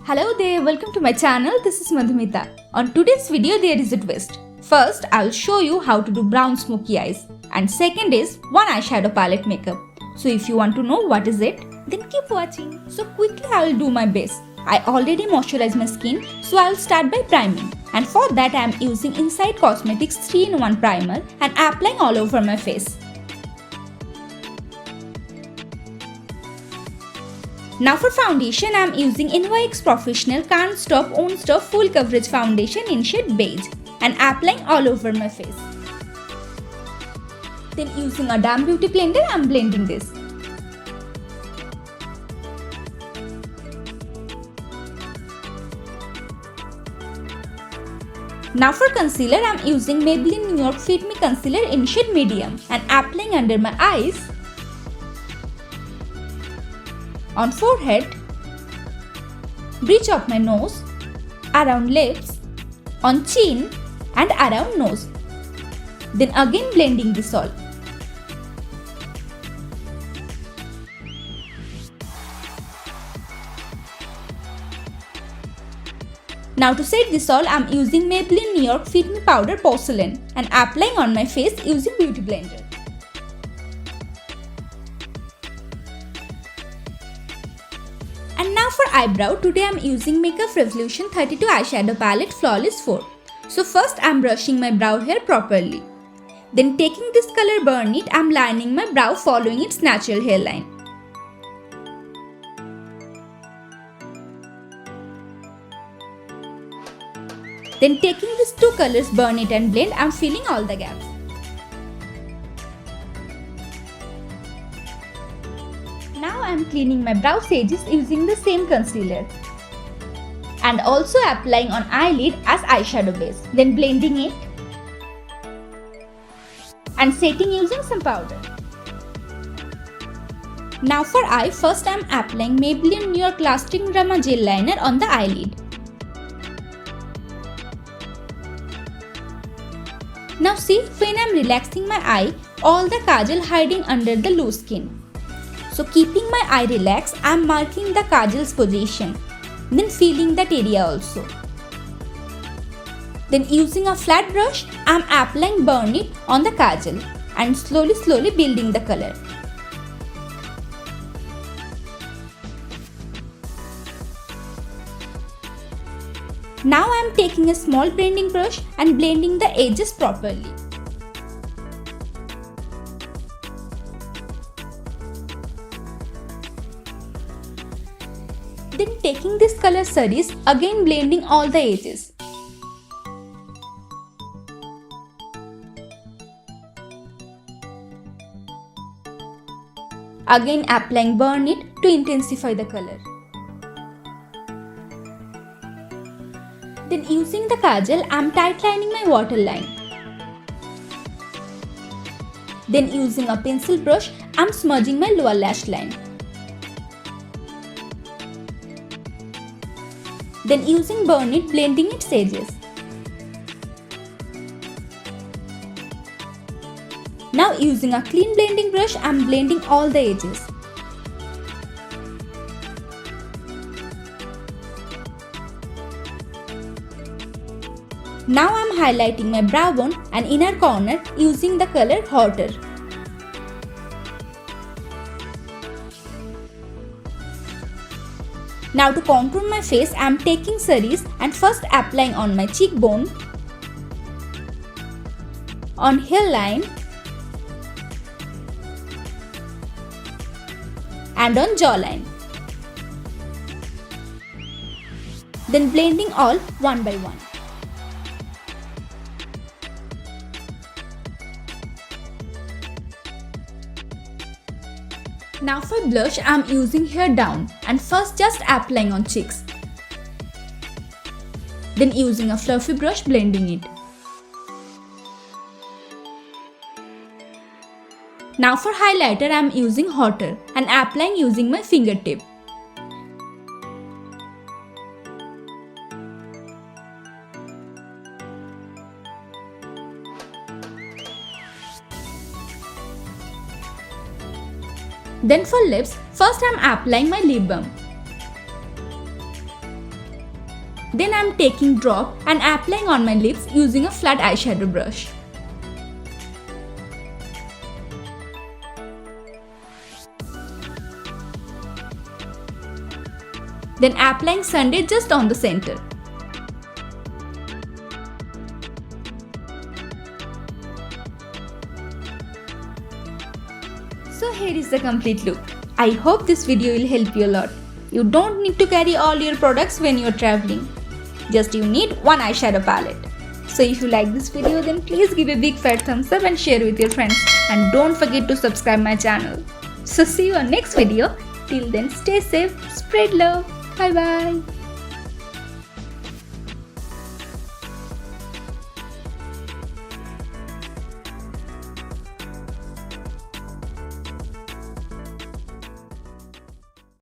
Hello there, welcome to my channel. This is Madhumita. On today's video there is a twist. First, I'll show you how to do brown smoky eyes. And second is one eyeshadow palette makeup. So if you want to know what is it, then keep watching. So quickly I will do my base. I already moisturized my skin, so I'll start by priming. And for that I am using Inside Cosmetics 3-in-1 primer and applying all over my face. Now for foundation, I am using NYX Professional Can't Stop Won't Stop Full Coverage Foundation in shade beige and applying all over my face. Then using a damp beauty blender, I am blending this. Now for concealer, I am using Maybelline New York Fit Me Concealer in shade medium and applying under my eyes, on forehead, bridge of my nose, around lips, on chin and around nose. Then again blending this all. Now to set this all, I am using Maybelline New York Fit Me Powder Porcelain and applying on my face using beauty blender. And now for eyebrow, today I am using Makeup Revolution 32 eyeshadow palette Flawless 4. So first I am brushing my brow hair properly. Then taking this color Burn It, I am lining my brow following its natural hairline. Then taking these two colors Burn It and Blend, I am filling all the gaps. Now I am cleaning my brow edges using the same concealer and also applying on eyelid as eyeshadow base. Then blending it and setting using some powder. Now for eye, first I am applying Maybelline New York Lasting Drama Gel Liner on the eyelid. Now see, when I am relaxing my eye, all the kajal hiding under the loose skin. So keeping my eye relaxed, I am marking the kajal's position, then feeling that area also. Then using a flat brush, I am applying Burn It on the kajal and slowly building the color. Now I am taking a small blending brush and blending the edges properly. Then taking this color Cerise, again blending all the edges. Again applying Burn It to intensify the color. Then using the kajal, I am tight lining my waterline. Then using a pencil brush, I am smudging my lower lash line. Then using Burn It, blending its edges. Now using a clean blending brush, I am blending all the edges. Now I am highlighting my brow bone and inner corner using the color Hotter. Now to contour my face, I am taking Cerise and first applying on my cheekbone, on hairline and on jawline. Then blending all one by one. Now for blush, I am using hair down and first just applying on cheeks. Then using a fluffy brush, blending it. Now for highlighter, I am using Hotter and applying using my fingertip. Then for lips, first I am applying my lip balm. Then I'm taking drop and applying on my lips using a flat eyeshadow brush. Then applying sundae just on the center. So here is the complete look. I hope this video will help you a lot. You don't need to carry all your products when you're traveling. Just you need one eyeshadow palette. So if you like this video, then please give a big fat thumbs up and share with your friends. And don't forget to subscribe my channel. So see you on next video. Till then, stay safe, spread love. Bye bye.